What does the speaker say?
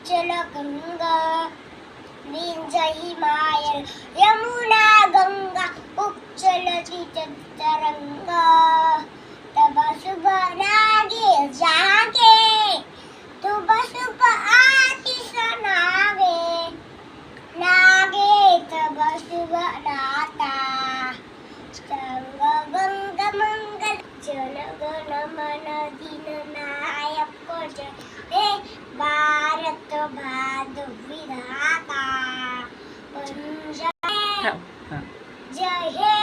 उच्चल गंगा विंध्य हिमालय यमुना गंगा उच्चल तरंगा तब शुभ नागे जागे तब शुभ आतिश नागे नागे तब शुभ नाता संग गंग मंगल जन गण मन दिन नायक जय भारत भाग्य विधाता जय हे